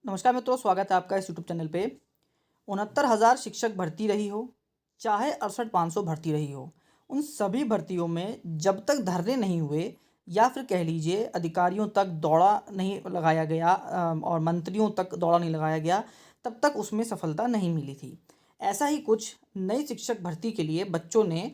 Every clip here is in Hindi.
नमस्कार मित्रों, स्वागत है आपका इस यूट्यूब चैनल पे। 69,000 शिक्षक भर्ती रही हो, चाहे 68,500 भर्ती रही हो, उन सभी भर्तियों में जब तक धरने नहीं हुए या फिर कह लीजिए अधिकारियों तक दौड़ा नहीं लगाया गया और मंत्रियों तक दौड़ा नहीं लगाया गया, तब तक उसमें सफलता नहीं मिली थी। ऐसा ही कुछ नई शिक्षक भर्ती के लिए बच्चों ने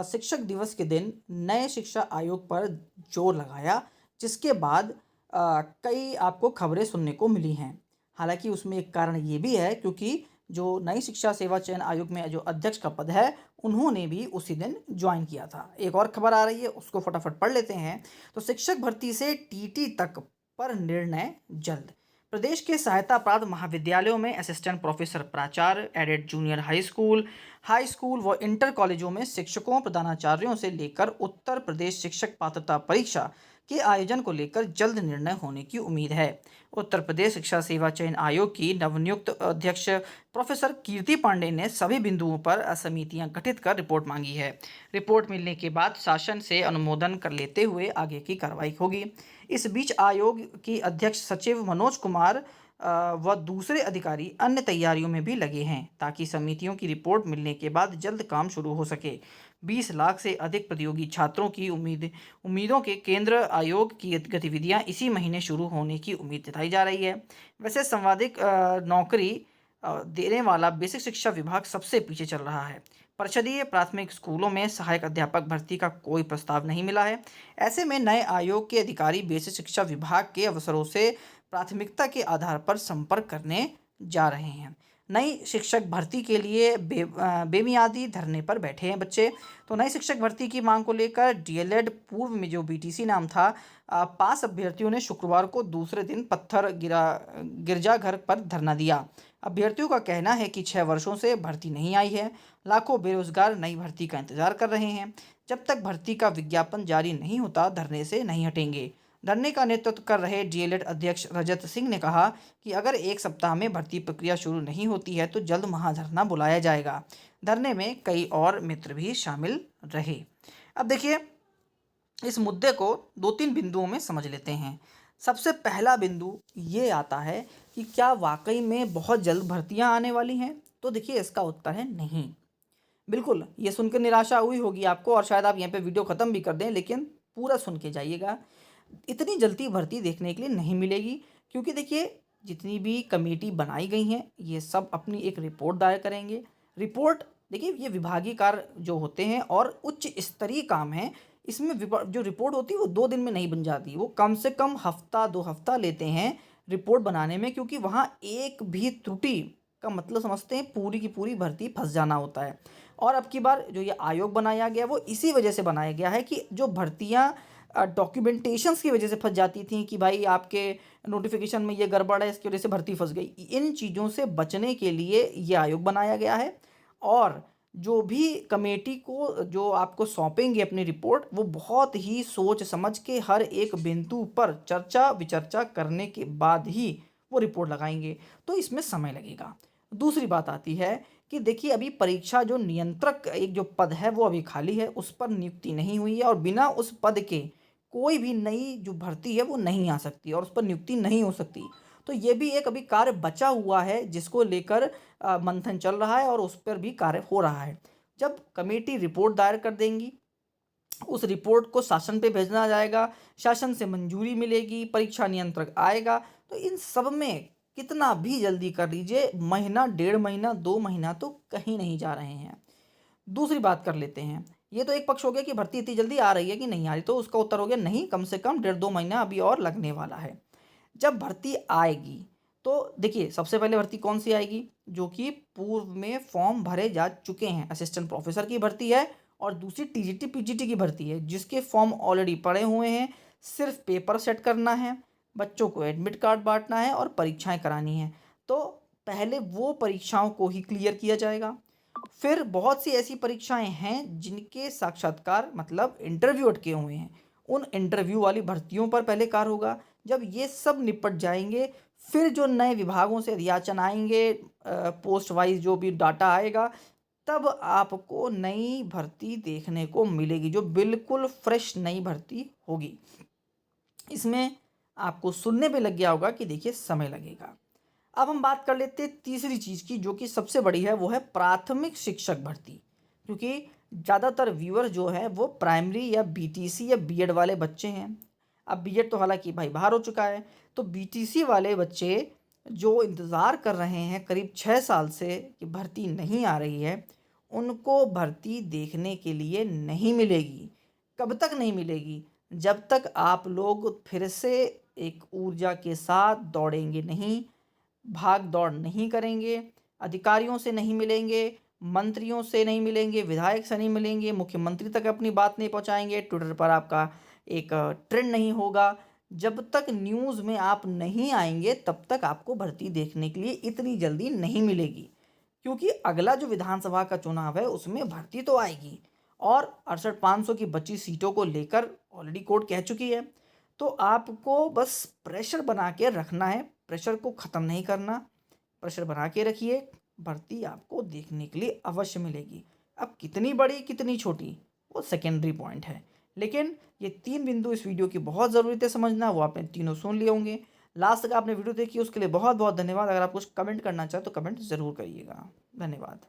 शिक्षक दिवस के दिन नए शिक्षा आयोग पर जोर लगाया, जिसके बाद कई आपको खबरें सुनने को मिली हैं। हालाँकि उसमें एक कारण ये भी है क्योंकि जो नई शिक्षा सेवा चयन आयोग में जो अध्यक्ष का पद है, उन्होंने भी उसी दिन जॉइन किया था। एक और खबर आ रही है, उसको फटाफट पढ़ लेते हैं। तो शिक्षक भर्ती से टीटी तक पर निर्णय जल्द। प्रदेश के सहायता प्राप्त महाविद्यालयों में असिस्टेंट प्रोफेसर प्राचार्य, एडेड जूनियर हाई स्कूल व इंटर कॉलेजों में शिक्षकों, प्रधानाचार्यों से लेकर उत्तर प्रदेश शिक्षक पात्रता परीक्षा के आयोजन को लेकर जल्द निर्णय होने की उम्मीद है। उत्तर प्रदेश शिक्षा सेवा चयन आयोग की नवनियुक्त अध्यक्ष प्रोफेसर कीर्ति पांडे ने सभी बिंदुओं पर समितियां गठित कर रिपोर्ट मांगी है। रिपोर्ट मिलने के बाद शासन से अनुमोदन कर लेते हुए आगे की कार्रवाई होगी। इस बीच आयोग की अध्यक्ष सचिव मनोज कुमार व दूसरे अधिकारी अन्य तैयारियों में भी लगे हैं ताकि समितियों की रिपोर्ट मिलने के बाद जल्द काम शुरू हो सके। 20 लाख से अधिक प्रतियोगी छात्रों की उम्मीदों के केंद्र आयोग की गतिविधियां इसी महीने शुरू होने की उम्मीद जताई जा रही है। वैसे संवादिक नौकरी देने वाला बेसिक शिक्षा विभाग सबसे पीछे चल रहा है। परिषदीय प्राथमिक स्कूलों में सहायक अध्यापक भर्ती का कोई प्रस्ताव नहीं मिला है। ऐसे में नए आयोग के अधिकारी बेसिक शिक्षा विभाग के अवसरों से प्राथमिकता के आधार पर संपर्क करने जा रहे हैं। नई शिक्षक भर्ती के लिए बेमियादी धरने पर बैठे हैं बच्चे। तो नई शिक्षक भर्ती की मांग को लेकर डीएलएड पूर्व में जो बीटीसी नाम था, पास अभ्यर्थियों ने शुक्रवार को दूसरे दिन पत्थर गिरजाघर पर धरना दिया। अभ्यर्थियों का कहना है कि 6 वर्षों से भर्ती नहीं आई है। लाखों बेरोजगार नई भर्ती का इंतजार कर रहे हैं। जब तक भर्ती का विज्ञापन जारी नहीं होता, धरने से नहीं हटेंगे। धरने का नेतृत्व कर रहे डीएलएड अध्यक्ष रजत सिंह ने कहा कि अगर एक सप्ताह में भर्ती प्रक्रिया शुरू नहीं होती है तो जल्द महाधरना बुलाया जाएगा। धरने में कई और मित्र भी शामिल रहे। अब देखिए, इस मुद्दे को 2-3 बिंदुओं में समझ लेते हैं। सबसे पहला बिंदु ये आता है कि क्या वाकई में बहुत जल्द भर्तियां आने वाली हैं? तो देखिए, इसका उत्तर है नहीं। बिल्कुल, ये सुनकर निराशा हुई होगी आपको और शायद आप यहाँ पे वीडियो ख़त्म भी कर दें, लेकिन पूरा सुन के जाइएगा। इतनी जल्दी भर्ती देखने के लिए नहीं मिलेगी क्योंकि देखिए, जितनी भी कमेटी बनाई गई हैं, ये सब अपनी एक रिपोर्ट दायर करेंगे। रिपोर्ट देखिए, ये विभागीय कार्य जो होते हैं और उच्च स्तरीय काम है, इसमें जो रिपोर्ट होती है वो 2 दिन में नहीं बन जाती। वो कम से कम हफ्ता 2 हफ्ता लेते हैं रिपोर्ट बनाने में, क्योंकि वहाँ एक भी त्रुटि का मतलब समझते हैं पूरी की पूरी भर्ती फंस जाना होता है। और अब की बार जो ये आयोग बनाया गया वो इसी वजह से बनाया गया है कि जो भर्तियाँ डॉक्यूमेंटेशंस की वजह से फंस जाती थी कि भाई आपके नोटिफिकेशन में ये गड़बड़ है, इसकी वजह से भर्ती फंस गई। इन चीज़ों से बचने के लिए ये आयोग बनाया गया है। और जो भी कमेटी को जो आपको सौंपेंगे अपनी रिपोर्ट, वो बहुत ही सोच समझ के हर एक बिंदु पर चर्चा विचर्चा करने के बाद ही वो रिपोर्ट लगाएंगे, तो इसमें समय लगेगा। दूसरी बात आती है कि देखिए, अभी परीक्षा जो नियंत्रक एक जो पद है वो अभी खाली है, उस पर नियुक्ति नहीं हुई है और बिना उस पद के कोई भी नई जो भर्ती है वो नहीं आ सकती और उस पर नियुक्ति नहीं हो सकती। तो ये भी एक अभी कार्य बचा हुआ है जिसको लेकर मंथन चल रहा है और उस पर भी कार्य हो रहा है। जब कमेटी रिपोर्ट दायर कर देंगी, उस रिपोर्ट को शासन पे भेजना जाएगा, शासन से मंजूरी मिलेगी, परीक्षा नियंत्रक आएगा, तो इन सब में कितना भी जल्दी कर लीजिए, महीना 1.5 महीना 2 महीना तो कहीं नहीं जा रहे हैं। दूसरी बात कर लेते हैं। ये तो एक पक्ष हो गया कि भर्ती इतनी जल्दी आ रही है कि नहीं आ रही, तो उसका उत्तर हो गया नहीं, कम से कम 1.5-2 महीना अभी और लगने वाला है। जब भर्ती आएगी तो देखिए, सबसे पहले भर्ती कौन सी आएगी, जो कि पूर्व में फॉर्म भरे जा चुके हैं। असिस्टेंट प्रोफेसर की भर्ती है और दूसरी टीजीटी पीजीटी की भर्ती है, जिसके फॉर्म ऑलरेडी पड़े हुए हैं। सिर्फ पेपर सेट करना है, बच्चों को एडमिट कार्ड बांटना है और परीक्षाएं करानी है। तो पहले वो परीक्षाओं को ही क्लियर किया जाएगा। फिर बहुत सी ऐसी परीक्षाएं हैं जिनके साक्षात्कार मतलब इंटरव्यू अटके हुए हैं, उन इंटरव्यू वाली भर्तियों पर पहले कार्य होगा। जब ये सब निपट जाएंगे, फिर जो नए विभागों से रियाचन आएंगे, पोस्ट वाइज जो भी डाटा आएगा, तब आपको नई भर्ती देखने को मिलेगी, जो बिल्कुल फ्रेश नई भर्ती होगी। इसमें आपको सुनने पे लग गया होगा कि देखिए समय लगेगा। अब हम बात कर लेते हैं तीसरी चीज़ की, जो कि सबसे बड़ी है, वो है प्राथमिक शिक्षक भर्ती। क्योंकि ज़्यादातर व्यूअर जो है वो प्राइमरी या बीटीसी या बीएड वाले बच्चे हैं। अब बीएड तो हालांकि भाई बाहर हो चुका है, तो बीटीसी वाले बच्चे जो इंतज़ार कर रहे हैं करीब 6 साल से कि भर्ती नहीं आ रही है, उनको भर्ती देखने के लिए नहीं मिलेगी। कब तक नहीं मिलेगी? जब तक आप लोग फिर से एक ऊर्जा के साथ दौड़ेंगे नहीं, भाग दौड़ नहीं करेंगे, अधिकारियों से नहीं मिलेंगे, मंत्रियों से नहीं मिलेंगे, विधायक से नहीं मिलेंगे, मुख्यमंत्री तक अपनी बात नहीं पहुंचाएंगे, ट्विटर पर आपका एक ट्रेंड नहीं होगा। जब तक न्यूज़ में आप नहीं आएंगे तब तक आपको भर्ती देखने के लिए इतनी जल्दी नहीं मिलेगी। क्योंकि अगला जो विधानसभा का चुनाव है उसमें भर्ती तो आएगी, और 68,500 की बची सीटों को लेकर ऑलरेडी कोर्ट कह चुकी है। तो आपको बस प्रेशर बना के रखना है, प्रेशर को ख़त्म नहीं करना। प्रेशर बना के रखिए, भर्ती आपको देखने के लिए अवश्य मिलेगी। अब कितनी बड़ी कितनी छोटी वो सेकेंडरी पॉइंट है, लेकिन ये 3 बिंदु इस वीडियो की बहुत ज़रूरत है समझना, वो आपने तीनों सुन लिए होंगे। लास्ट तक आपने वीडियो देखी उसके लिए बहुत बहुत धन्यवाद। अगर आप कुछ कमेंट करना चाहें तो कमेंट ज़रूर करिएगा। धन्यवाद।